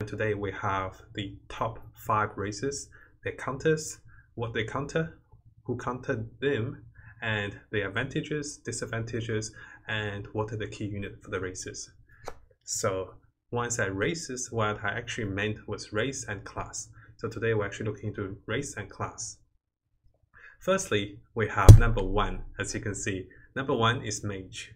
And today we have the top 5 races, their counters, what they counter, who countered them, and the advantages, disadvantages, and what are the key units for the races. So once I races, what I actually meant was race and class. So today we're actually looking into race and class. Firstly, we have number 1, as you can see. Number 1 is Mage.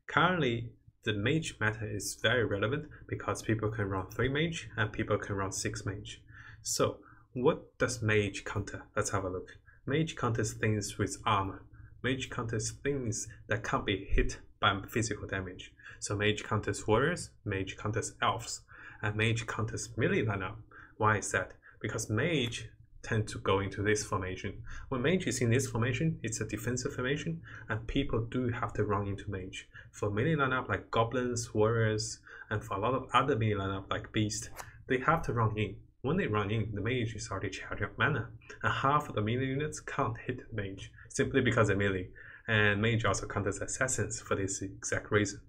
Currently, the Mage meta is very relevant because people can run 3 Mage and people can run 6 Mage. So what does Mage counter? Let's have a look. Mage counters things with armor. Mage counters things that can't be hit by physical damage. So Mage counters warriors, Mage counters elves, and Mage counters melee lineup. Why is that? Because Mage tend to go into this formation. When Mage is in this formation, it's a defensive formation, and people do have to run into Mage. For melee lineup like Goblins, Warriors, and for a lot of other melee lineup like Beast, they have to run in. When they run in, the Mage is already charging up mana, and half of the melee units can't hit the Mage, simply because they're melee. And Mage also counters assassins for this exact reason.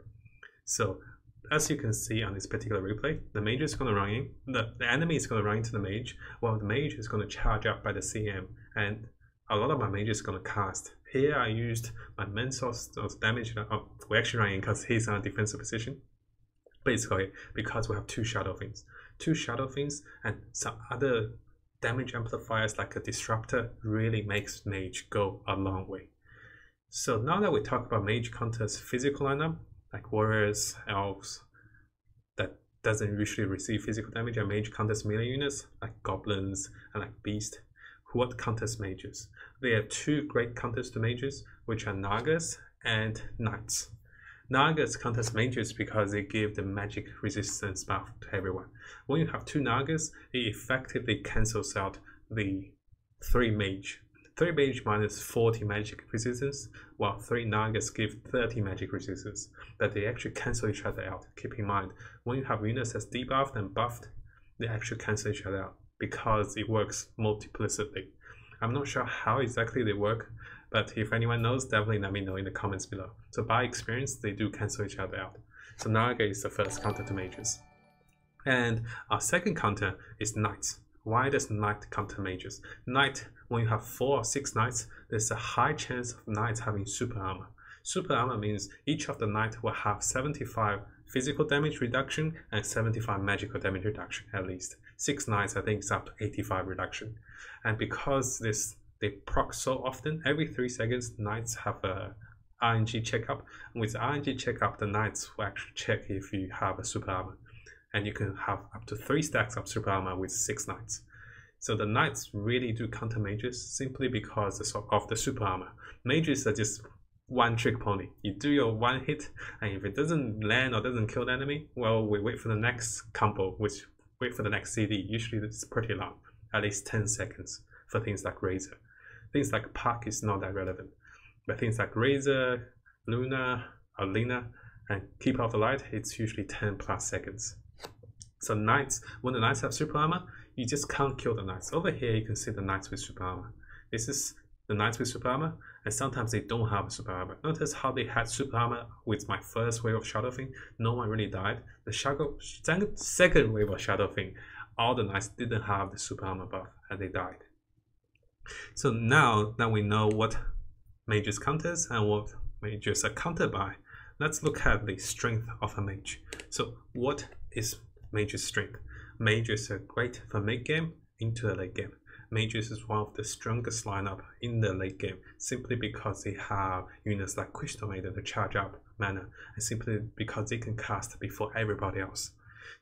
So as you can see on this particular replay, the Mage is going to run in, the enemy is going to run into the Mage, while the Mage is going to charge up by the CM, and a lot of my Mage is going to cast. Here I used my main source of damage, we're actually running because he's on a defensive position, basically because we have 2 Shadow Fiends. 2 Shadow Fiends and some other damage amplifiers like a Disruptor really makes Mage go a long way. So now that we talk about Mage counters physical lineup, like Warriors, Elves, that doesn't usually receive physical damage, and Mage counters melee units like Goblins and like Beast. What counters Mages? There are 2 great counters to Mages, which are Nagas and Knights. Nagas counters Mages because they give the magic resistance buff to everyone. When you have 2 Nagas, it effectively cancels out the 3 Mage. 3 Mage minus 40 magic resistance, while 3 Nagas give 30 magic resistance. But they actually cancel each other out. Keep in mind, when you have units that's debuffed and buffed, they actually cancel each other out because it works multiplicitly. I'm not sure how exactly they work, but if anyone knows, definitely let me know in the comments below. So by experience, they do cancel each other out. So Naga is the first counter to Mages. And our second counter is Knights. Why does Knight counter Mages? Knight, when you have 4 or 6 Knights, there's a high chance of Knights having super armor. Super armor means each of the Knights will have 75 physical damage reduction and 75 magical damage reduction at least. 6 Knights, I think, is up to 85 reduction. And because they proc so often, every 3 seconds, Knights have a RNG checkup. And with the RNG checkup, the Knights will actually check if you have a super armor. And you can have up to 3 stacks of super armor with 6 Knights. So the Knights really do counter Mages simply because of the super armor. Mages are just one trick pony. You do your 1 hit, and if it doesn't land or doesn't kill the enemy, well, we wait for the next combo, which wait for the next CD. Usually it's pretty long, at least 10 seconds for things like Razor. Things like Puck is not that relevant, but things like Razor, Luna, or Lina, and Keeper of the Light, it's usually 10 plus seconds. So Knights, when the Knights have super armor, you just can't kill the Knights. Over here you can see the Knights with super armor. This is the Knights with super armor, and sometimes they don't have super armor. Notice how they had super armor with my first wave of Shadow Fiend. No one really died. The second wave of Shadow Fiend, all the Knights didn't have the super armor buff and they died. So now that we know what Mages counters and what Mages are countered by, let's look at the strength of a Mage. So what is Mage's strength? Mages are great for mid game into a late game. Mages is one of the strongest lineup in the late game simply because they have units like Crystal Maiden to charge up mana, and simply because they can cast before everybody else.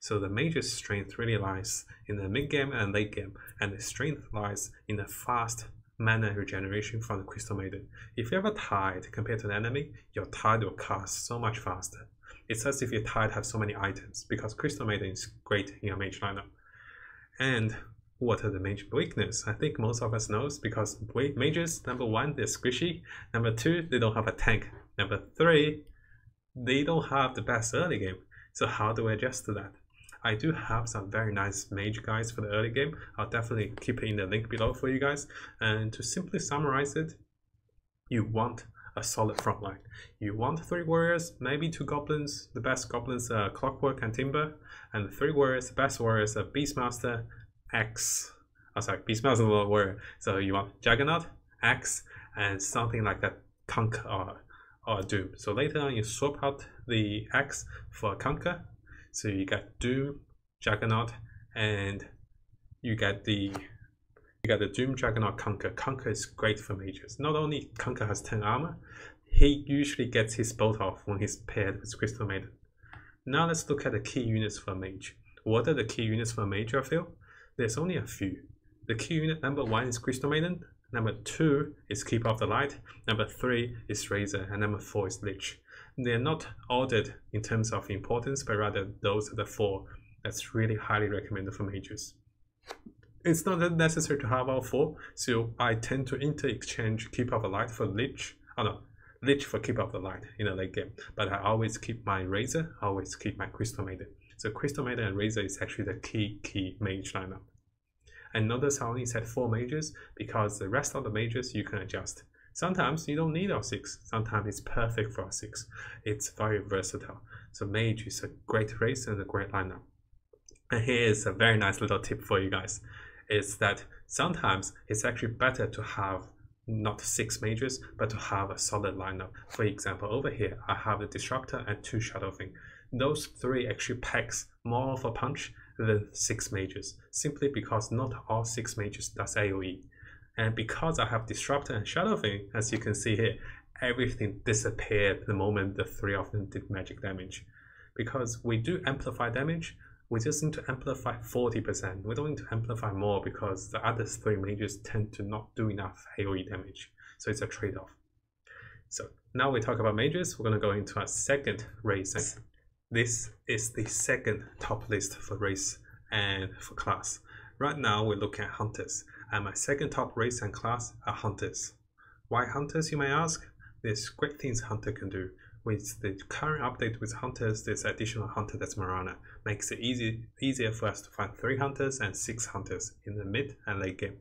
So the Mage's strength really lies in the mid game and late game, and the strength lies in the fast mana regeneration from the Crystal Maiden. If you have a Tide compared to the enemy, your Tide will cast so much faster. It's as if your Tide have so many items because Crystal Maiden is great in your Mage lineup. And what are the Mage weakness? I think most of us knows because Mages, number 1, they're squishy. Number 2, they don't have a tank. Number 3, they don't have the best early game. So how do we adjust to that? I do have some very nice Mage guides for the early game. I'll definitely keep it in the link below for you guys. And to simply summarize it, you want a solid front line. You want 3 warriors, maybe 2 goblins. The best goblins are Clockwork and Timber, and 3 warriors, the best warriors are Beastmaster, Axe. Oh, sorry, Beastmaster is not a warrior. So you want Juggernaut, Axe, and something like that, Kunkka or Doom. So later on, you swap out the Axe for Kunkka. So you get Doom, Juggernaut, and you get the Doom, Juggernaut, Kunkka. Kunkka is great for mages. Not only Kunkka has 10 armor, he usually gets his bolt off when he's paired with Crystal Maiden. Now let's look at the key units for mage. What are the key units for mage, I feel? There's only a few. The key unit number 1 is Crystal Maiden, number 2 is Keeper of the Light, number 3 is Razor, and number 4 is Lich. They're not ordered in terms of importance, but rather those are the 4 that's really highly recommended for mages. It's not necessary to have all 4, so I tend to inter-exchange Keeper of the Light for Lich. Oh no, Lich for Keeper of the Light in a late game. But I always keep my Razor, always keep my Crystal Maiden. So Crystal Maiden and Razor is actually the key mage lineup. And notice I only said 4 mages because the rest of the mages you can adjust. Sometimes you don't need all 6, sometimes it's perfect for all 6. It's very versatile. So mage is a great race and a great lineup. And here is a very nice little tip for you guys. Is that sometimes it's actually better to have not 6 mages, but to have a solid lineup. For example, over here, I have the Disruptor and 2 Shadowfang. Those 3 actually packs more of a punch than 6 mages, simply because not all 6 mages does AoE. And because I have Disruptor and Shadowfang, as you can see here, everything disappeared the moment the 3 of them did magic damage. Because we do amplify damage, we just need to amplify 40%. We don't need to amplify more because the other 3 mages tend to not do enough AoE damage. So it's a trade-off. So now we talk about mages, we're going to go into our second race. This is the second top list for race and for class. Right now we're looking at hunters, and my second top race and class are hunters. Why hunters, you may ask? There's great things hunter can do. With the current update with hunters, this additional hunter that's Marana makes it easier for us to find 3 hunters and 6 hunters in the mid and late game.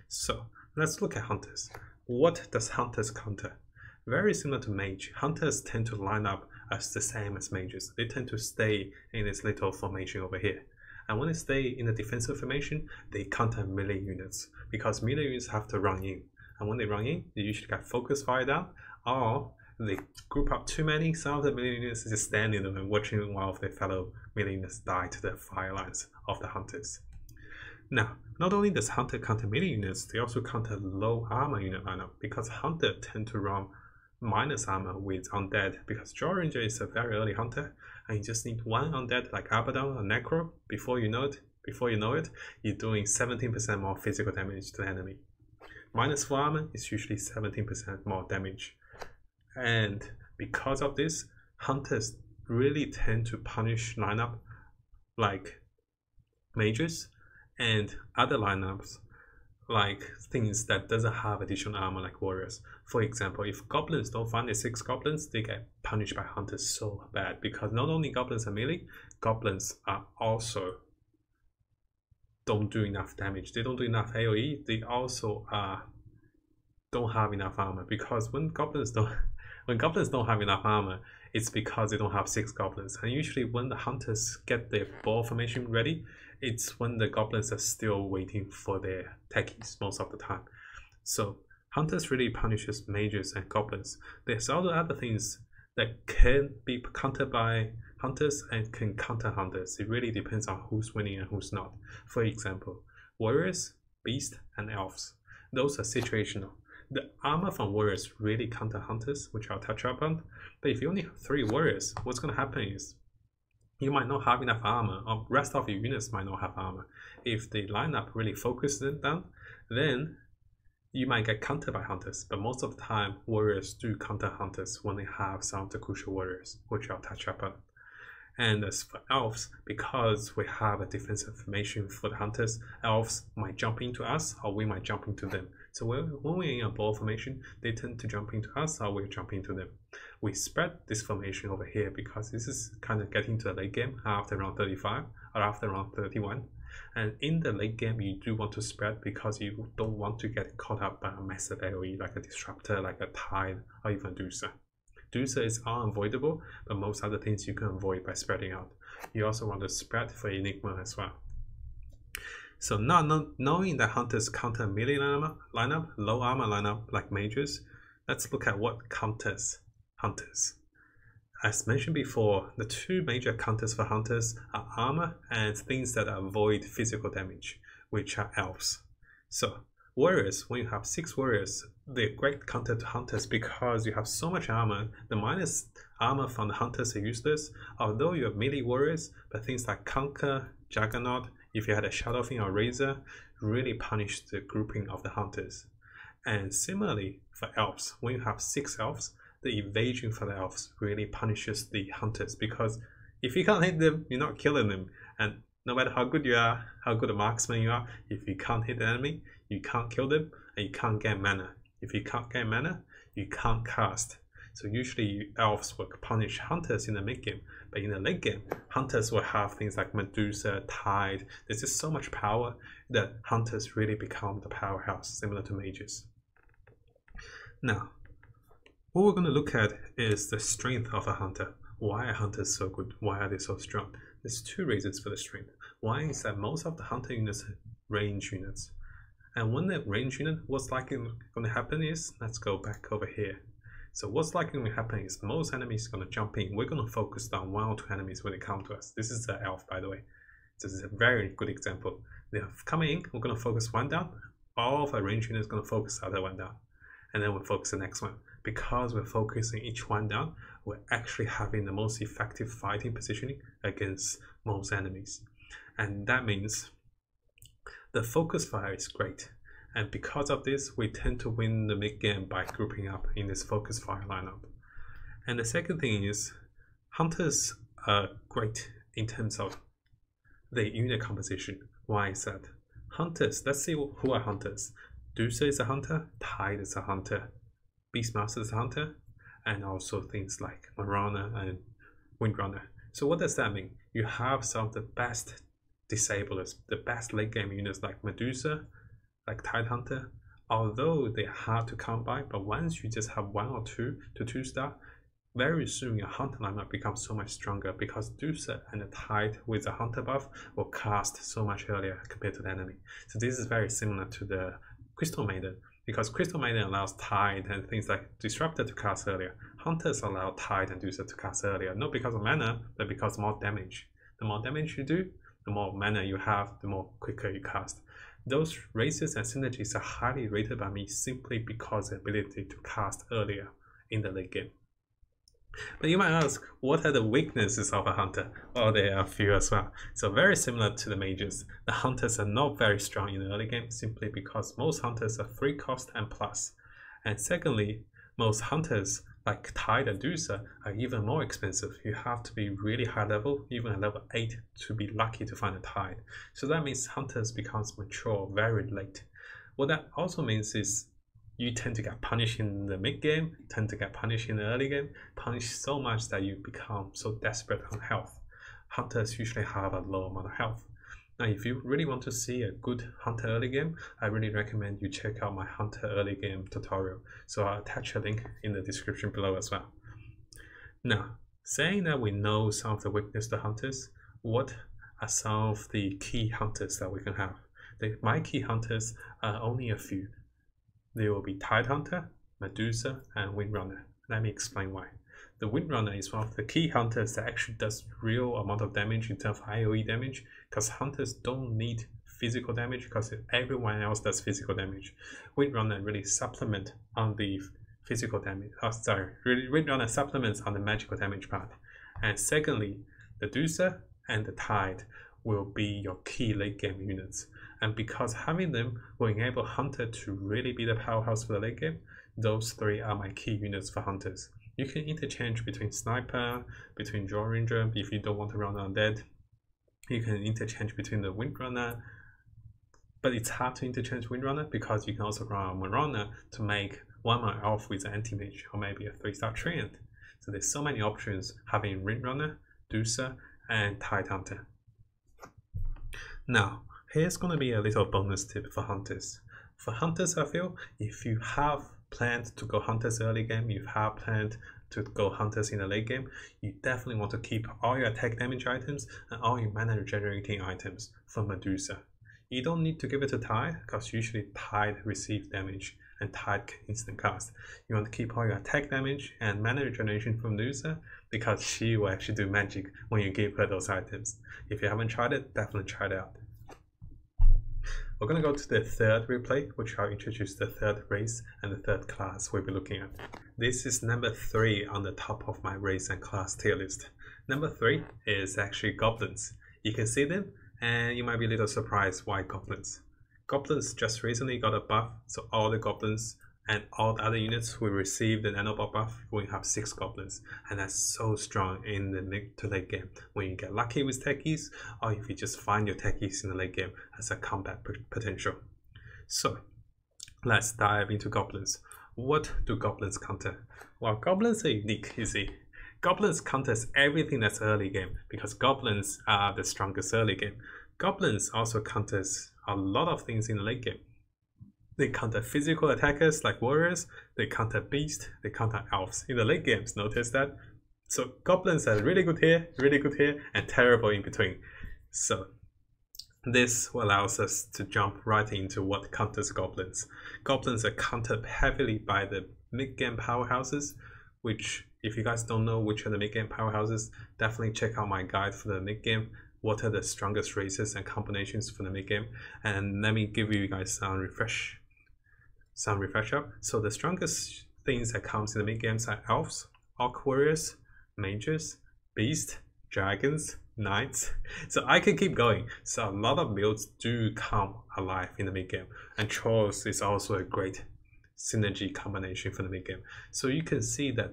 So let's look at hunters. What does hunters counter? Very similar to mage, hunters tend to line up as the same as mages. They tend to stay in this little formation over here. And when they stay in the defensive formation, they counter melee units because melee units have to run in. And when they run in, they usually get focus fire down, or they group up too many. Some of the melee units just standing there and watching while their fellow melee units die to the fire lines of the hunters. Now, not only does hunter counter melee units, they also counter low armor unit lineup because hunter tend to run minus armor with undead because Jaw Ranger is a very early hunter and you just need 1 undead like Abaddon or Necro. Before you know it, you're doing 17% more physical damage to the enemy. Minus 4 armor is usually 17% more damage. And because of this, hunters really tend to punish lineup like mages and other lineups like things that doesn't have additional armor like warriors. For example, if goblins don't find the 6 goblins, they get punished by hunters so bad because not only goblins are melee, goblins are also don't do enough damage. They don't do enough AoE. They also don't have enough armor because when goblins don't have enough armor, it's because they don't have 6 goblins. And usually when the hunters get their ball formation ready, it's when the goblins are still waiting for their techies most of the time. So hunters really punishes mages and goblins. There's all the other things that can be countered by hunters and can counter hunters. It really depends on who's winning and who's not. For example, warriors, beasts, and elves. Those are situational. The armor from warriors really counter hunters, which I'll touch upon. But if you only have 3 warriors, what's going to happen is you might not have enough armor, or rest of your units might not have armor. If the lineup really focuses it down, then you might get countered by hunters. But most of the time, warriors do counter hunters when they have some of the crucial warriors, which I'll touch upon. And as for Elves, because we have a defensive formation for the Hunters, Elves might jump into us or we might jump into them. So when we're in a ball formation, they tend to jump into us or we jump into them. We spread this formation over here because this is kind of getting to the late game after round 35 or after round 31. And in the late game, you do want to spread because you don't want to get caught up by a massive AoE like a Disruptor, like a Tide, or even Dusa. Dusa is unavoidable, but most other things you can avoid by spreading out. You also want to spread for Enigma as well. So knowing that Hunters counter melee lineup, low armor lineup like Mages, let's look at what counters Hunters. As mentioned before, the two major counters for Hunters are armor and things that avoid physical damage, which are Elves. So Warriors, when you have 6 Warriors, they're great counter to Hunters because you have so much armor. The minus armor from the Hunters are useless, although you have melee Warriors, but things like Kunkka, Juggernaut, if you had a Shadow Fiend or Razor, really punish the grouping of the Hunters. And similarly for Elves, when you have 6 Elves, the evasion for the Elves really punishes the Hunters because if you can't hit them, you're not killing them. And no matter how good you are, how good a marksman you are, if you can't hit the enemy, you can't kill them and you can't get mana. If you can't get mana, you can't cast. So usually Elves will punish Hunters in the mid game, but in the late game, Hunters will have things like Medusa, Tide. There's just so much power that Hunters really become the powerhouse, similar to Mages. Now, what we're going to look at is the strength of a Hunter. Why are Hunters so good? Why are they so strong? There's 2 reasons for the strength. One is that most of the Hunter units are range units. And when the range unit, what's likely going to happen is, let's go back over here. So what's likely going to happen is most enemies are going to jump in. We're going to focus on 1 or 2 enemies when they come to us. This is the Elf, by the way. This is a very good example. They're coming in, we're going to focus 1 down. All of our range units are going to focus the other 1 down. And then we'll focus the next one. Because we're focusing each one down, we're actually having the most effective fighting positioning against most enemies. And that means the focus fire is great. And because of this, we tend to win the mid game by grouping up in this focus fire lineup. And the second thing is, Hunters are great in terms of the unit composition. Why is that? Hunters, let's see who are Hunters. Dusa is a Hunter, Tide is a Hunter, Beastmaster is a Hunter, and also things like Marana and Windrunner. So what does that mean? You have some of the best disablers, the best late game units like Medusa, like Tide Hunter, although they're hard to come by, but once you just have 1 or 2 to 2-star, very soon your Hunter lineup becomes so much stronger because Dusa and the Tide with the Hunter buff will cast so much earlier compared to the enemy. So this is very similar to the Crystal Maiden, because Crystal Maiden allows Tide and things like Disruptor to cast earlier. Hunters allow Tide and Dusa to cast earlier, not because of mana, but because more damage. The more damage you do, the more mana you have, the more quicker you cast. Those races and synergies are highly rated by me simply because of the ability to cast earlier in the late game. But you might ask, what are the weaknesses of a Hunter? Well, there are a few as well. So very similar to the Mages, the Hunters are not very strong in the early game simply because most Hunters are 3 cost and plus. And secondly, most Hunters like Tide and Dusa are even more expensive. You have to be really high level, even at level 8, to be lucky to find a Tide. So that means Hunters becomes mature very late. What that also means is you tend to get punished in the mid game, tend to get punished in the early game, punished so much that you become so desperate on health. Hunters usually have a low amount of health. Now, if you really want to see a good Hunter early game, I really recommend you check out my Hunter early game tutorial. So I'll attach a link in the description below as well. Now, saying that we know some of the weakness to Hunters, what are some of the key Hunters that we can have? My key Hunters are only a few. There will be Tide Hunter, Medusa, and Windrunner. Let me explain why. The Windrunner is one of the key Hunters that actually does real amount of damage in terms of AoE damage, because Hunters don't need physical damage because everyone else does physical damage. Windrunner really supplement on the physical damage. Windrunner supplements on the magical damage part. And secondly, the Dusa and the Tide will be your key late game units. And because having them will enable Hunter to really be the powerhouse for the late game, those 3 are my key units for Hunters. You can interchange between Sniper, between Draw Ranger if you don't want to run Undead. You can interchange between the Windrunner, but it's hard to interchange Windrunner because you can also run a Marauder to make 1-mana Elf with an Anti-Mage or maybe a 3-star Treant. So there's so many options having Windrunner, Dusa, and Tide Hunter. Now, here's going to be a little bonus tip for Hunters. For Hunters, I feel, if you have planned to go Hunters early game, you have planned to go Hunters in the late game, you definitely want to keep all your attack damage items and all your mana regenerating items from Medusa. You don't need to give it to Tide, because usually Tide receives damage and Tide can instant cast. You want to keep all your attack damage and mana regeneration from Dusa, because she will actually do magic when you give her those items. If you haven't tried it, definitely try it out. We're going to go to the third replay, which I'll introduce the third race and the third class we'll be looking at. This is number 3 on the top of my race and class tier list. Number 3 is actually Goblins. You can see them, and you might be a little surprised why Goblins. Goblins just recently got a buff, so all the Goblins and all the other units will receive the nanobot buff when you have 6 Goblins, and that's so strong in the mid to late game when you get lucky with Techies, or if you just find your Techies in the late game as a combat potential. So let's dive into Goblins. What do Goblins counter? Well, Goblins are unique, you see. Goblins counters everything that's early game because Goblins are the strongest early game. Goblins also counters a lot of things in the late game. They counter physical attackers like warriors, they counter beasts, they counter elves. In the late games, notice that? So Goblins are really good here, and terrible in between. So this allows us to jump right into what counters Goblins. Goblins are countered heavily by the mid-game powerhouses, which, if you guys don't know which are the mid-game powerhouses, definitely check out my guide for the mid-game. What are the strongest races and combinations for the mid-game? And let me give you guys some refresher. So the strongest things that comes in the mid-games are Elves, Orc Warriors, Mages, Beasts, Dragons, Knights. So I can keep going. So a lot of builds do come alive in the mid-game. And Trolls is also a great synergy combination for the mid-game. So you can see that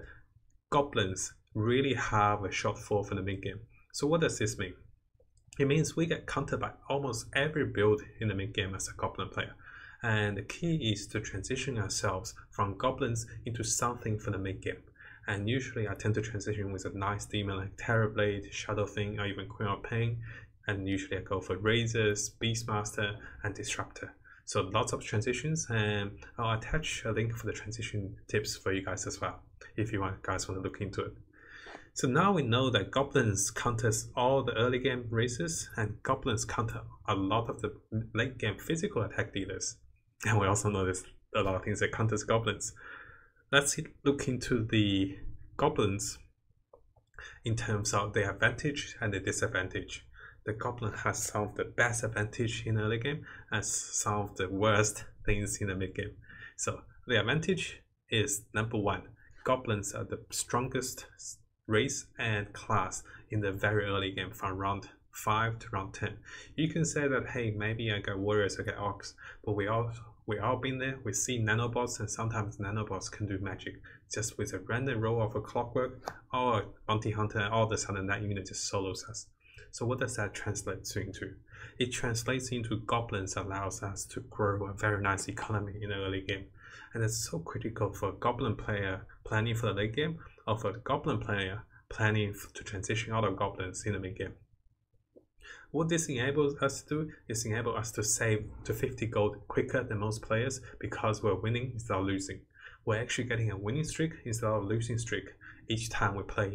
Goblins really have a shortfall for the mid-game. So what does this mean? It means we get countered by almost every build in the mid-game as a Goblin player. And the key is to transition ourselves from Goblins into something for the mid-game. And usually I tend to transition with a nice demon like Terrorblade, Shadowfiend, or even Queen of Pain. And usually I go for Razors, Beastmaster, and Disruptor. So lots of transitions, and I'll attach a link for the transition tips for you guys as well, if you guys want to look into it. So now we know that Goblins counters all the early game races, and Goblins counter a lot of the late game physical attack dealers. And we also know there's a lot of things that counters Goblins. Let's look into the Goblins in terms of their advantage and the disadvantage. The Goblin has some of the best advantage in the early game and some of the worst things in the mid game. So the advantage is number 1, Goblins are the strongest race and class in the very early game from round 5 to round 10. You can say that, hey, maybe I got warriors, I got orcs, but we all been there. We see nanobots, and sometimes nanobots can do magic just with a random roll of a clockwork or a bounty hunter. All of a sudden that unit just solos us. So what does that translate into? It translates into Goblins allows us to grow a very nice economy in the early game. And it's so critical for a Goblin player planning for the late game, or for a Goblin player planning to transition out of Goblins in the mid game. What this enables us to do is enable us to save to 50 gold quicker than most players because we're winning instead of losing. We're actually getting a winning streak instead of a losing streak each time we play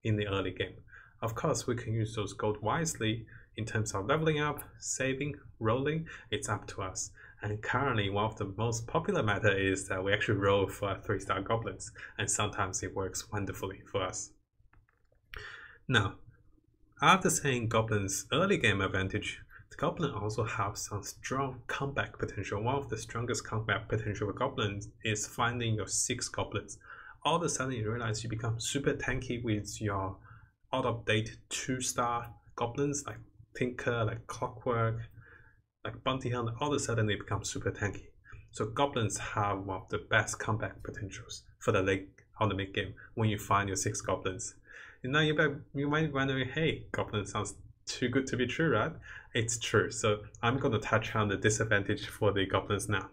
in the early game. Of course, we can use those gold wisely in terms of leveling up, saving, rolling. It's up to us. And currently, one of the most popular meta is that we actually roll for 3-star Goblins, and sometimes it works wonderfully for us. Now, after saying Goblins' early game advantage, the Goblin also have some strong comeback potential. One of the strongest comeback potential of Goblins is finding your 6 Goblins. All of a sudden you realize you become super tanky with your out-of-date 2-star Goblins like Tinker, like Clockwork, like Bounty Hunter. All of a sudden they become super tanky. So Goblins have one of the best comeback potentials for the late on the mid game when you find your 6 goblins. And now you might be wondering, hey, goblin sounds too good to be true, right? It's true. So I'm going to touch on the disadvantage for the goblins now.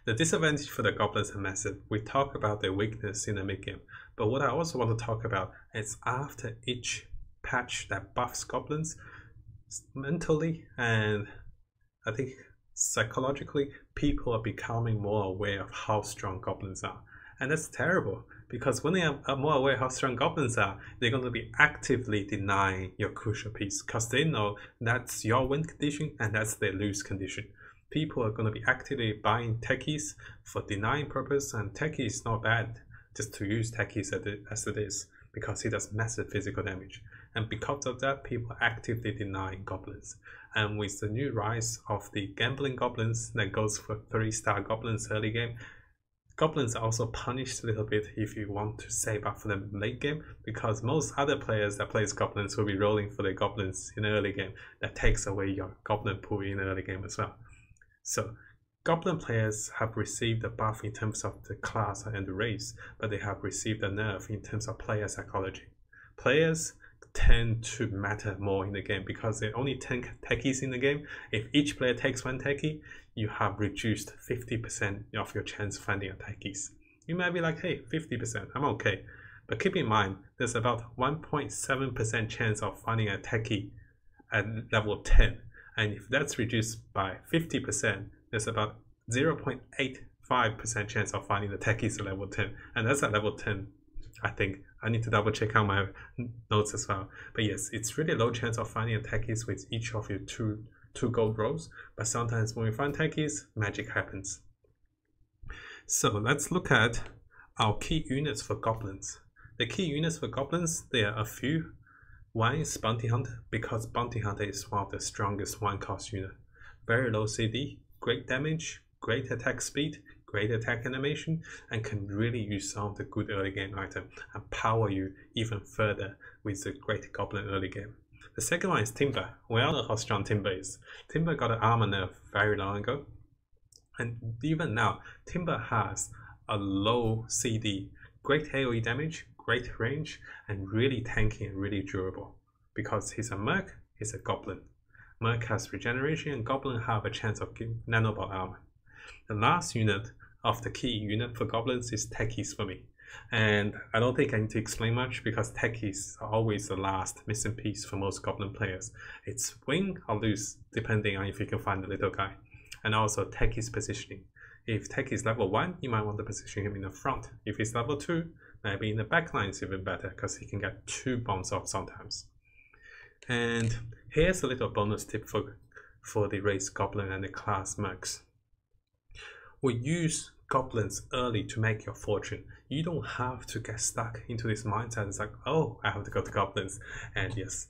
The disadvantage for the goblins are massive. We talk about their weakness in the mid game, but what I also want to talk about is after each patch that buffs goblins, mentally and I think psychologically, people are becoming more aware of how strong goblins are. And that's terrible, because when they are more aware of how strong goblins are, they're going to be actively denying your crucial piece, because they know that's your win condition and that's their lose condition. People are going to be actively buying Techies for denying purpose, and Techies is not bad just to use Techies as it is, because he does massive physical damage. And because of that, people are actively denying goblins. And with the new rise of the gambling goblins that goes for 3-star goblins early game, goblins are also punished a little bit if you want to save up for the late game, because most other players that plays goblins will be rolling for their goblins in the early game. That takes away your goblin pool in the early game as well. So goblin players have received a buff in terms of the class and the race, but they have received a nerf in terms of player psychology. Players tend to matter more in the game because there are only 10 techies in the game. If each player takes 1 techie, you have reduced 50% of your chance of finding a techies. You might be like, hey, 50%, I'm okay. But keep in mind, there's about 1.7% chance of finding a techie at level 10. And if that's reduced by 50%, there's about 0.85% chance of finding the techies at level 10. And that's at level 10. I think I need to double check out my notes as well. But yes, it's really low chance of finding a techies with each of your two gold rolls. But sometimes when we find techies, magic happens. So let's look at our key units for goblins. The key units for goblins, there are a few. One is Bounty Hunter, because Bounty Hunter is one of the strongest 1-cost unit. Very low CD, great damage, great attack speed, great attack animation, and can really use some of the good early game item and power you even further with the great goblin early game. The second one is Timber. We all know how strong Timber is. Timber got an armor nerf very long ago, and even now, Timber has a low CD, great AoE damage, great range, and really tanky and really durable. Because he's a merc, he's a goblin. Merc has regeneration, and goblin have a chance of nanobot armor. The last unit of the key unit for goblins is Techies for me. And I don't think I need to explain much, because Techies are always the last missing piece for most goblin players. It's win or lose, depending on if you can find the little guy. And also Techies positioning. If Techie is level 1, you might want to position him in the front. If he's level 2, maybe in the back line is even better, because he can get 2 bounce off sometimes. And here's a little bonus tip for the race goblin and the class mercs. We use goblins early to make your fortune. You don't have to get stuck into this mindset. It's like, oh, I have to go to goblins, and yes,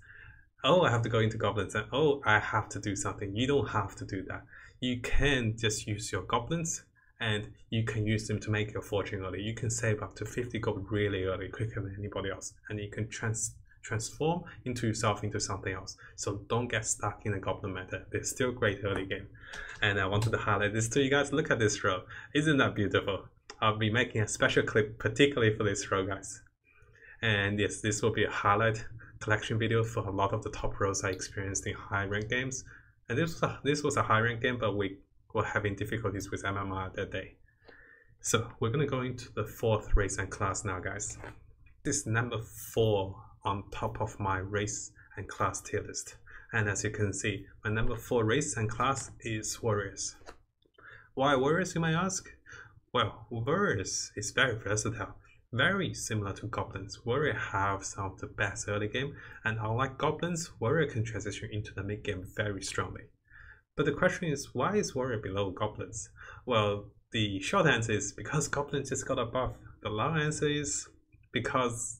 oh, I have to go into goblins, and oh, I have to do something. You don't have to do that. You can just use your goblins, and you can use them to make your fortune early. You can save up to 50 gold really early, quicker than anybody else, and you can transform into yourself into something else. So don't get stuck in the goblin meta. They're still great early game. And I wanted to highlight this to you guys. Look at this row. Isn't that beautiful? I'll be making a special clip particularly for this row, guys. And yes, this will be a highlight collection video for a lot of the top rows I experienced in high rank games. And this was a high rank game, but we were having difficulties with MMR that day. So we're going to go into the 4th race and class now, guys. This is number 4 on top of my race and class tier list. And as you can see, my number 4 race and class is Warriors. Why Warriors, you might ask? Well, Warriors is very versatile. Very similar to Goblins. Warrior have some of the best early game, and unlike Goblins, Warrior can transition into the mid game very strongly. But the question is, why is Warrior below Goblins? Well, the short answer is because Goblins just got a buff. The long answer is because,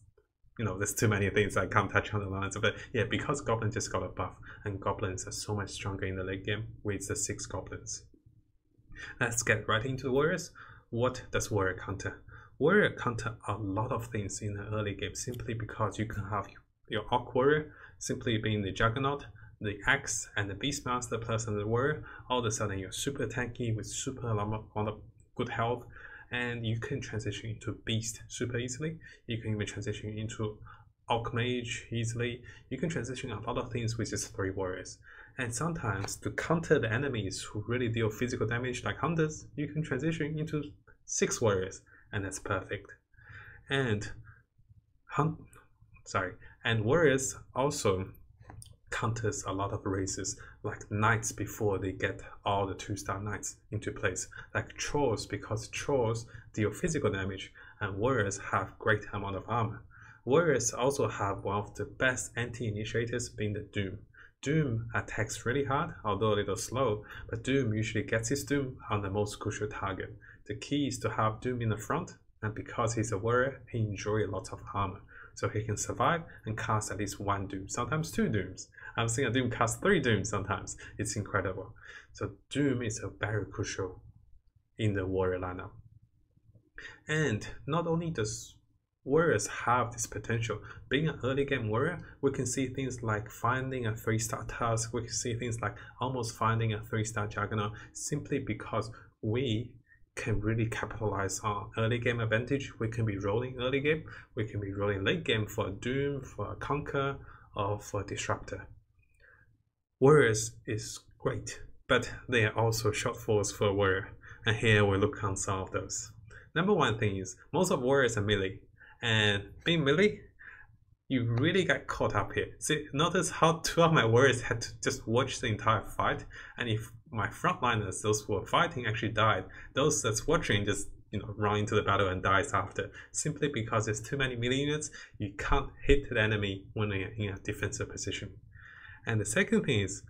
you know, there's too many things I can't touch on the long answer, but yeah, because Goblins just got a buff, and Goblins are so much stronger in the late game with the 6 Goblins. Let's get right into the Warriors. What does Warrior counter? Warrior counter a lot of things in the early game simply because you can have your Orc Warrior simply being the Juggernaut, the Axe, and the Beastmaster plus the Warrior. All of a sudden you're super tanky with super amount of good health, and you can transition into Beast super easily. You can even transition into Mage easily. You can transition a lot of things with just 3 warriors. And sometimes to counter the enemies who really deal physical damage like hunters, you can transition into 6 warriors, and that's perfect. And warriors also counters a lot of races like knights before they get all the 2-star knights into place, like trolls, because trolls deal physical damage and warriors have great amount of armor. Warriors also have one of the best anti-initiators being the Doom. Doom attacks really hard, although a little slow, but Doom usually gets his Doom on the most crucial target. The key is to have Doom in the front, and because he's a warrior, he enjoys lots of armor. So he can survive and cast at least 1 Doom, sometimes 2 Dooms. I've seen a Doom cast 3 Dooms sometimes. It's incredible. So Doom is a very crucial in the warrior lineup. And not only does warriors have this potential, being an early game warrior, we can see things like finding a 3-star task, we can see things like almost finding a 3-star juggernaut, simply because we can really capitalize on early game advantage. We can be rolling early game, we can be rolling late game for a Doom, for a Kunkka, or for a Disruptor. Warriors is great, but they are also shortfalls for a warrior, and here we look on some of those. Number one thing is, most of warriors are melee, and being melee, you really get caught up here. See, notice how 2 of my warriors had to just watch the entire fight, and if my frontliners, those who were fighting, actually died, those that's watching just run into the battle and dies after, simply because there's too many melee units. You can't hit the enemy when they're in a defensive position. And the second thing is,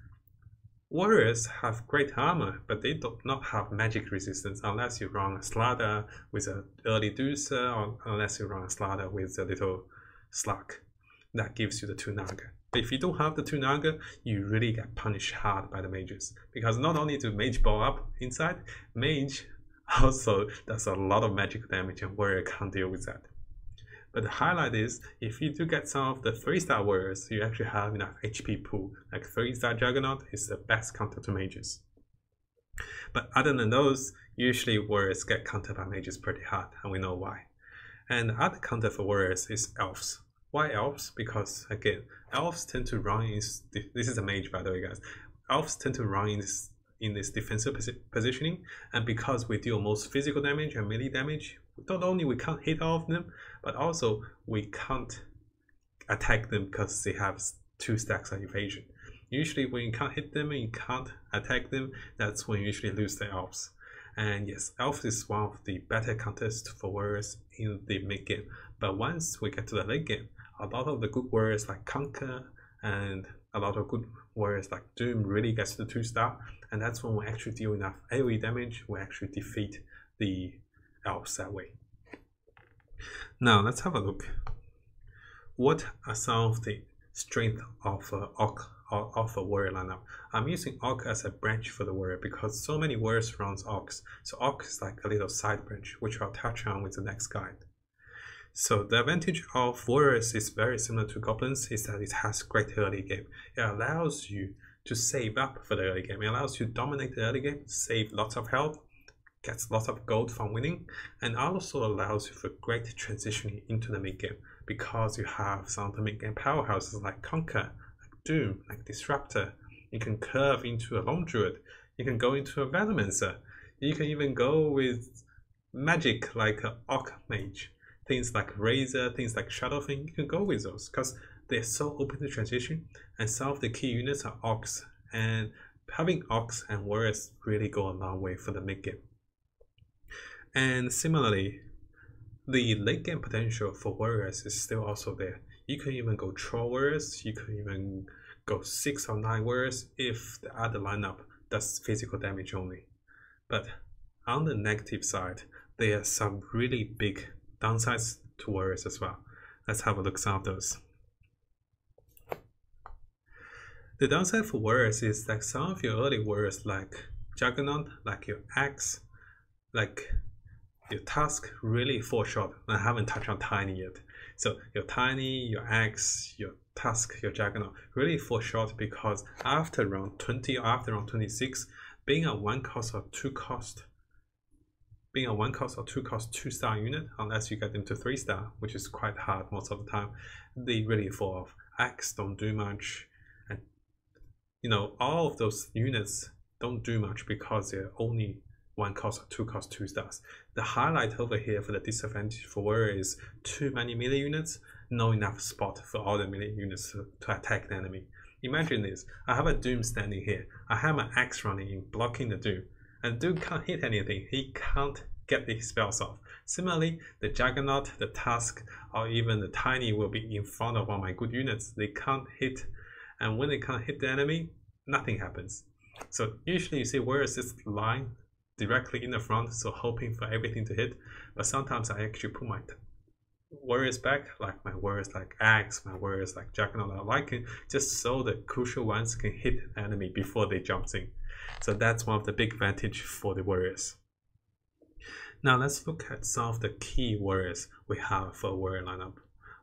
warriors have great armor, but they do not have magic resistance unless you run a Slardar with an early Dusa, or unless you run a Slardar with a little Slug that gives you the 2 Naga. If you don't have the 2 Naga, you really get punished hard by the mages, because not only do mage ball up inside, mage also does a lot of magical damage and warrior can't deal with that. But the highlight is, if you do get some of the 3-star warriors, you actually have enough HP pool. Like 3-star Juggernaut is the best counter to mages. But other than those, usually warriors get countered by mages pretty hard, and we know why. And the other counter for warriors is elves. Why elves? Because again, elves tend to run in this is a mage, by the way, guys. Elves tend to run in this defensive positioning, and because we deal most physical damage and melee damage, not only we can't hit all of them, but also we can't attack them because they have 2 stacks of evasion. Usually when you can't hit them and you can't attack them, that's when you usually lose the elves. And yes, elves is one of the better counters for warriors in the mid game. But once we get to the late game, a lot of the good warriors like Kunkka and a lot of good warriors like Doom really gets to 2-star, and that's when we actually deal enough AoE damage, we actually defeat the elves that way. Now let's have a look. What are some of the strength of a warrior lineup? I'm using Ogre as a branch for the warrior because so many warriors runs Ogres. So Ogre is like a little side branch, which I'll touch on with the next guide. So the advantage of warriors is very similar to goblins, is that it has great early game. It allows you to save up for the early game. It allows you to dominate the early game, save lots of health, gets lots of gold from winning, and also allows you for great transitioning into the mid game because you have some of the mid game powerhouses like Kunkka, like Doom, like Disruptor. You can curve into a Long Druid. You can go into a Venomancer. You can even go with magic like an Ogre Mage. Things like Razor, things like Shadowfang, you can go with those because they're so open to transition, and some of the key units are Ogres, and having Ogres and warriors really go a long way for the mid game. And similarly, the late game potential for warriors is still also there. You can even go troll warriors, you can even go 6 or 9 warriors if the other lineup does physical damage only. But on the negative side, there are some really big downsides to warriors as well. Let's have a look at some of those. The downside for warriors is that some of your early warriors like Juggernaut, like your Axe, like your Tusk really fall short. I haven't touched on Tiny yet. So your Tiny, your Axe, your Tusk, your Juggernaut really fall short because after round 20 or after round 26, being a 1 cost or 2 cost being a 1 cost or 2 cost 2-star unit, unless you get them to 3-star, which is quite hard most of the time, they really fall off. Axe don't do much, and you know, all of those units don't do much because they're only 1 cost or 2 cost 2 stars. The highlight over here for the disadvantage for warrior is too many melee units, no enough spot for all the melee units to attack the enemy. Imagine this, I have a Doom standing here, I have my axe running in, blocking the Doom, and Doom can't hit anything, he can't get the spells off. Similarly, the Juggernaut, the Tusk, or even the Tiny will be in front of all my good units. They can't hit, and when they can't hit the enemy, nothing happens. So usually you see warriors just lying directly in the front, so hoping for everything to hit, but sometimes I actually put my warriors back, like my warriors like Axe, my warriors like Juggernaut or Lycan, just so the crucial ones can hit the enemy before they jump in. So that's one of the big advantage for the warriors. Now let's look at some of the key warriors we have for a warrior lineup.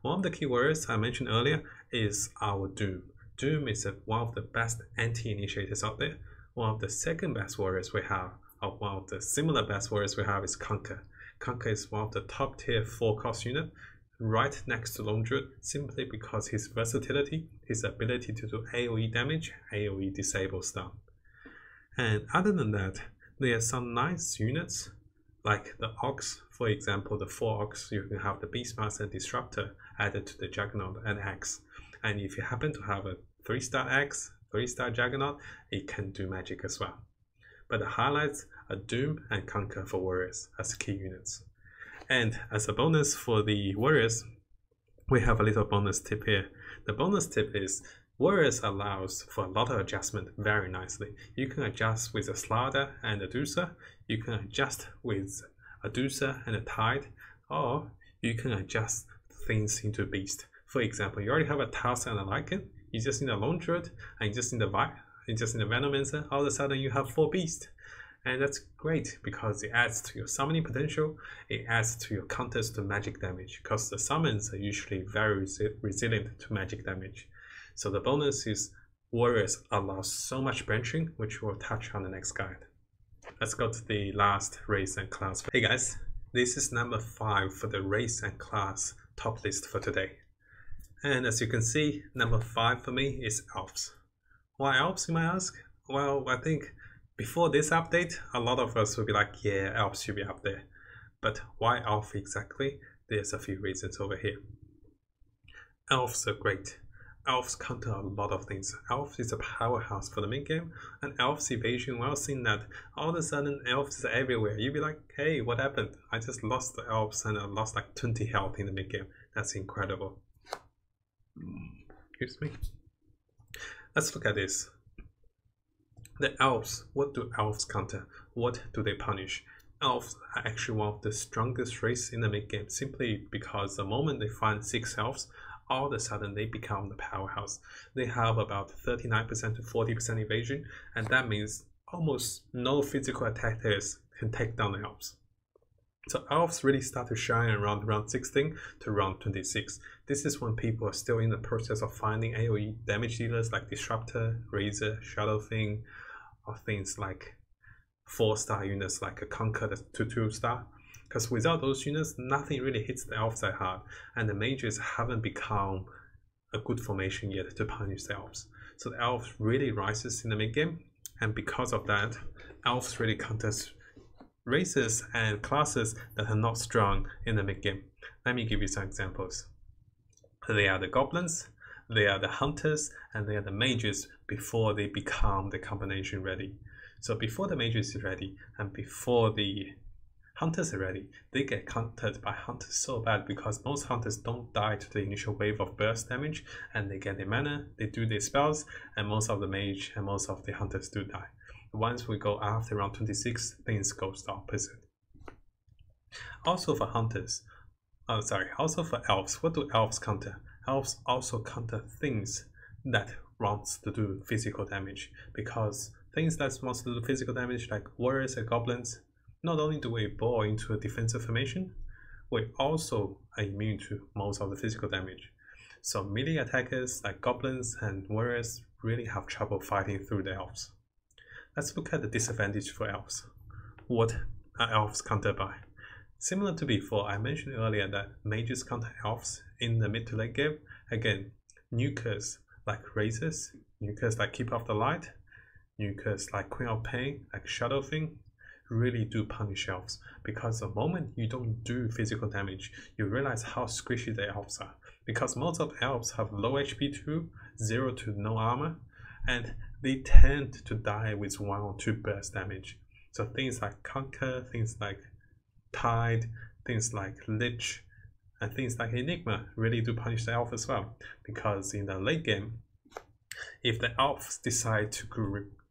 One of the key warriors I mentioned earlier is our Doom. Doom is one of the best anti-initiators out there. One of the second best warriors we have, or one of the similar best warriors we have, is Kunkka. Kunkka is one of the top tier 4-cost unit, right next to Lone Druid, simply because his versatility, his ability to do AoE damage, AoE disable stun. And other than that, there are some nice units like the Ox. For example, the 4 Ox, you can have the Beastmaster Disruptor added to the Juggernaut and Axe. And if you happen to have a 3-star Axe, 3-star Juggernaut, it can do magic as well. But the highlights are Doom and Kunkka for warriors as key units. And as a bonus for the warriors, we have a little bonus tip here. The bonus tip is warriors allows for a lot of adjustment very nicely. You can adjust with a Slaughter and a Dusa, you can adjust with a Dusa and a Tide, or you can adjust things into Beast. For example, you already have a Tusk and a Lycan, you just need a Lone Druid, and you just need a Venomancer, all of a sudden you have 4 Beasts. And that's great because it adds to your summoning potential, it adds to your counters to magic damage, because the summons are usually very resilient to magic damage. So the bonus is warriors allow so much branching, which we'll touch on the next guide. Let's go to the last race and class. Hey guys, this is number 5 for the race and class top list for today. And as you can see, number 5 for me is Elves. Why Elves, you might ask? Well, I think before this update, a lot of us will be like, yeah, Elves should be up there. But why Elf exactly? There's a few reasons over here. Elves are great. Elves counter a lot of things. Elves is a powerhouse for the mid game, and Elves evasion, well, seeing that all of a sudden Elves are everywhere. You'd be like, hey, what happened? I just lost the Elves and I lost like 20 health in the mid game. That's incredible. Excuse me. Let's look at this. The Elves, what do Elves counter? What do they punish? Elves are actually one of the strongest race in the mid game, simply because the moment they find 6 Elves, all of a sudden they become the powerhouse. They have about 39% to 40% evasion, and that means almost no physical attackers can take down the Elves. So Elves really start to shine around round 16 to round 26. This is when people are still in the process of finding AoE damage dealers like Disruptor, Razor, Shadow Thing, or things like 4-star units like a Kunkka that's 2-star. Because without those units, nothing really hits the Elves that hard, and the Mages haven't become a good formation yet to punish the Elves. So the Elves really rises in the mid game, and because of that, Elves really counters races and classes that are not strong in the mid game. Let me give you some examples. They are the Goblins, they are the Hunters, and they are the Mages before they become the combination ready. So before the Mages is ready, and before the Hunters are ready, they get countered by Hunters so bad because most Hunters don't die to the initial wave of burst damage, and they get their mana, they do their spells, and most of the Mage and most of the Hunters do die. Once we go after round 26, things go the opposite. Also for Hunters, also for Elves, what do Elves counter? Elves also counter things that wants to do physical damage, because things that wants to do physical damage like Warriors and Goblins, not only do we ball into a defensive formation, we also are immune to most of the physical damage. So melee attackers like Goblins and Warriors really have trouble fighting through the Elves. Let's look at the disadvantage for Elves. What are elves countered by? Similar to before, I mentioned earlier that mages counter elves in the mid to late game. Again, nukers like Razors, nukers like Keeper of the Light, nukers like Queen of Pain, like Shadow Thing, really do punish elves, because the moment you don't do physical damage, you realize how squishy the elves are, because most of the elves have low HP too, 0 to no armor, and they tend to die with 1 or 2 burst damage. So things like Kunkka, things like Tide, things like Lich, and things like Enigma really do punish the elf as well, because in the late game, if the elves decide to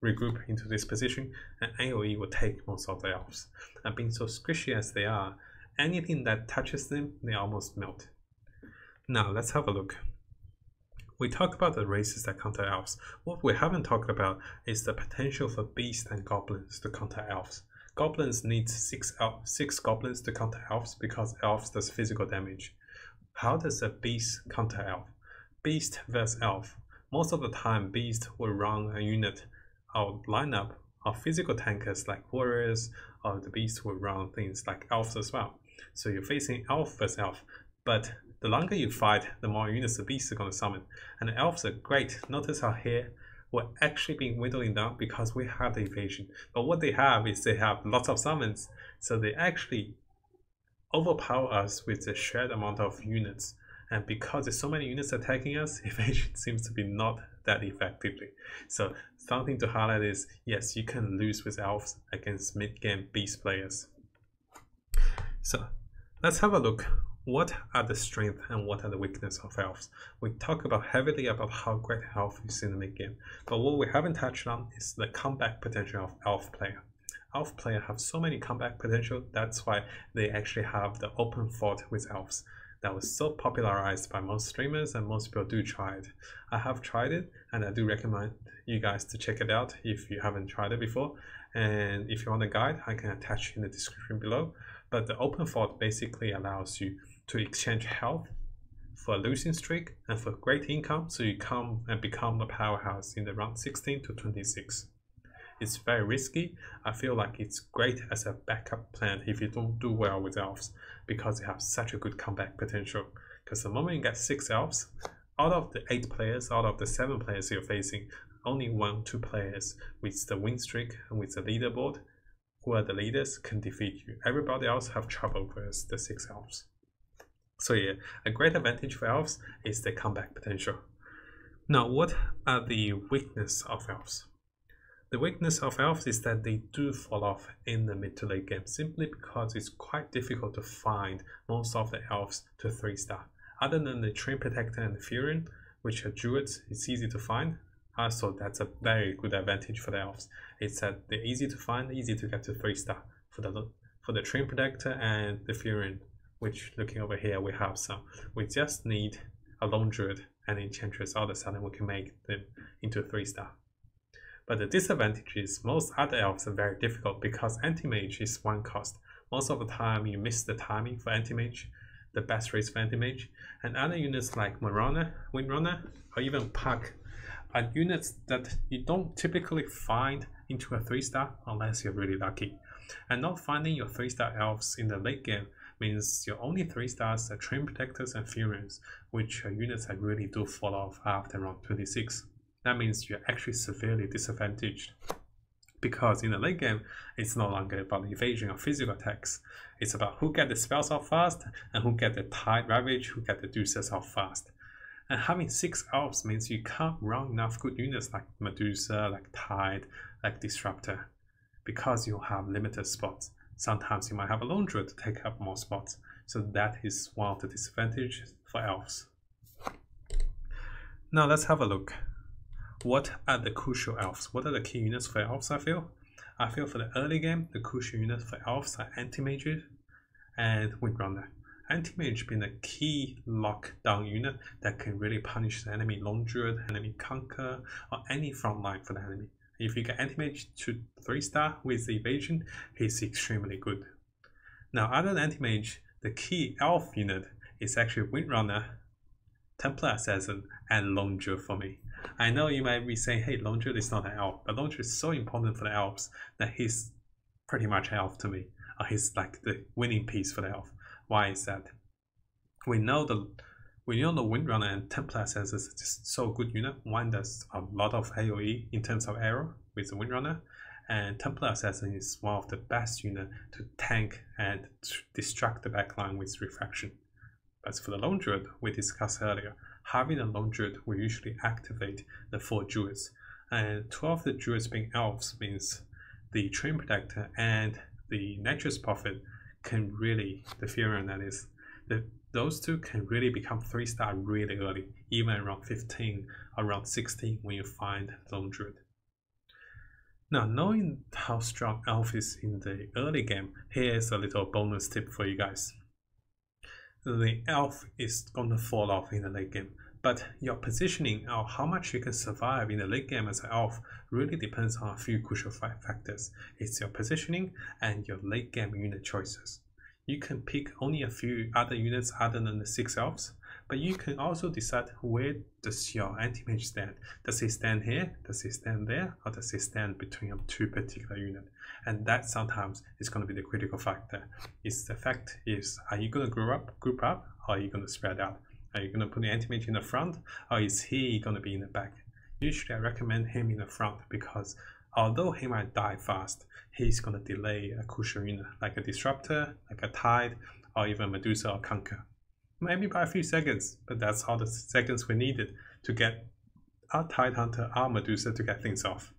regroup into this position, an AoE will take most of the elves, and being so squishy as they are, anything that touches them, they almost melt. Now let's have a look. We talked about the races that counter elves. What we haven't talked about is the potential for beasts and goblins to counter elves. Goblins need 6 goblins to counter elves, because elves does physical damage. How does a beast counter elf? Beast versus elf. Most of the time, beast will run a unit or lineup of physical tankers like warriors, or the beast will run things like elves as well. So you're facing elf versus elf, but the longer you fight, the more units the beast are going to summon. And the elves are great. Notice how here we're actually being whittling down because we have the evasion. But what they have is they have lots of summons, so they actually overpower us with the shared amount of units. And because there's so many units attacking us, evasion seems to be not that effectively. So something to highlight is, yes, you can lose with elves against mid-game beast players. So let's have a look. What are the strengths and what are the weaknesses of elves? We talk heavily about how great elf is in the mid game, but what we haven't touched on is the comeback potential of elf player. Elf player have so many comeback potential, that's why they actually have the open fort with elves. That was so popularized by most streamers, and most people do try it. I have tried it, and I do recommend you guys to check it out if you haven't tried it before. And if you want a guide, I can attach in the description below. But the open fort basically allows you to exchange health for a losing streak and for great income, so you come and become a powerhouse in the round 16 to 26. It's very risky. I feel like it's great as a backup plan if you don't do well with elves, because they have such a good comeback potential. Because the moment you get 6 elves, out of the 8 players, out of the 7 players you're facing, only 1 or 2 players with the win streak and with the leaderboard, who are the leaders, can defeat you. Everybody else have trouble with the 6 elves. So yeah, a great advantage for elves is the comeback potential. Now, what are the weaknesses of elves? The weakness of elves is that they do fall off in the mid to late game, simply because it's quite difficult to find most of the elves to 3-star. Other than the Treant Protector and the Furin, which are Druids, it's easy to find. So that's a very good advantage for the elves. It's that they're easy to find, easy to get to 3-star. For the Treant Protector and the Furin, which, looking over here, we have some. We just need a Lone Druid and Enchantress. All of a sudden we can make them into a 3-star. But the disadvantage is most other elves are very difficult, because Anti-Mage is 1 cost. Most of the time you miss the timing for Anti-Mage, the best race for Anti-Mage. And other units like Marana, Windrunner, or even Puck are units that you don't typically find into a 3-star unless you're really lucky. And not finding your 3-star elves in the late game means your only 3-stars are Treant Protectors and Furins, which are units that really do fall off after round 26. That means you're actually severely disadvantaged, because in the late game, it's no longer about evasion or physical attacks. It's about who get the spells off fast and who get the Tide Ravage, who get the Dusas off fast. And having 6 elves means you can't run enough good units like Medusa, like Tide, like Disruptor, because you have limited spots. Sometimes you might have a Lone Druid to take up more spots. So that is one of the disadvantages for elves. Now let's have a look. What are the crucial elves? What are the key units for elves, I feel? I feel for the early game, the crucial units for elves are Anti-Mage and Windrunner. Anti-Mage being a key lockdown unit that can really punish the enemy Lone Druid, enemy Kunkka, or any front line for the enemy. If you get Anti-Mage to 3-star with the evasion, he's extremely good. Now, other than Anti-Mage, the key elf unit is actually Windrunner, Templar Assassin, and Lone Druid for me. I know you might be saying, hey, Lone Druid is not an elf, but Lone Druid is so important for the elves that he's pretty much an elf to me. he's like the winning piece for the elf. Why is that? We know the Windrunner and Templar Assassin is just so good unit. One does a lot of AoE in terms of arrow with the Windrunner, and Templar Assassin is one of the best unit to tank and to distract the backline with refraction. As for the Lone Druid, we discussed earlier, having a Lone Druid will usually activate the 4 Druids, and 2 of the Druids being Elves means the Train Protector and the Nature's Prophet can really, the Furion that is, those 2 can really become 3-star really early, even around 15, around 16 when you find Lone Druid. Now, knowing how strong Elf is in the early game, here's a little bonus tip for you guys. The Elf is going to fall off in the late game, but your positioning or how much you can survive in the late game as an Elf really depends on a few crucial factors. It's your positioning and your late game unit choices. You can pick only a few other units other than the 6 Elves, but you can also decide where does your anti-mage stand. Does he stand here? Does he stand there? Or does he stand between 2 particular units? And that sometimes is going to be the critical factor. The fact is, are you going to group up, or are you going to spread out? Are you going to put the anti-mage in the front, or is he going to be in the back? Usually I recommend him in the front because although he might die fast, he's going to delay a crucial unit like a Disruptor, like a Tide, or even Medusa or Kunkka. Maybe by a few seconds, but that's all the seconds we needed to get our Tide Hunter, our Medusa to get things off.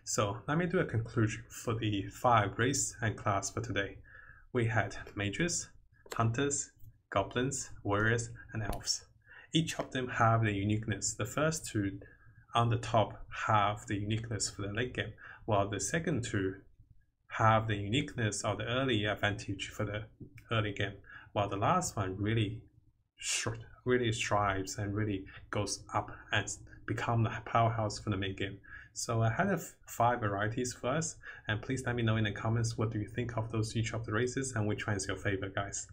So let me do a conclusion for the 5 race and class for today. We had Mages, Hunters, Goblins, Warriors, and Elves. Each of them have their uniqueness. The first 2 on the top have the uniqueness for the late game, while the second 2 have the uniqueness of the early advantage for the early game, while the last one really strives and really goes up and become the powerhouse for the mid game. So I had 5 varieties for us, and please let me know in the comments what do you think of each of the races and which one is your favorite, guys.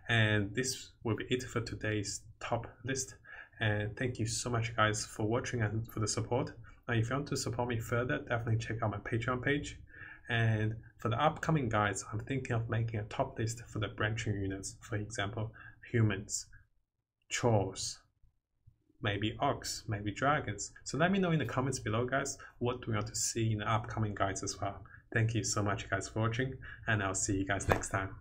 And this will be it for today's top list. And thank you so much, guys, for watching and for the support. Now, if you want to support me further, definitely check out my Patreon page. And for the upcoming guides, I'm thinking of making a top list for the branching units. For example, humans, trolls, maybe orcs, maybe dragons. So let me know in the comments below, guys, what do you want to see in the upcoming guides as well. Thank you so much, guys, for watching, and I'll see you guys next time.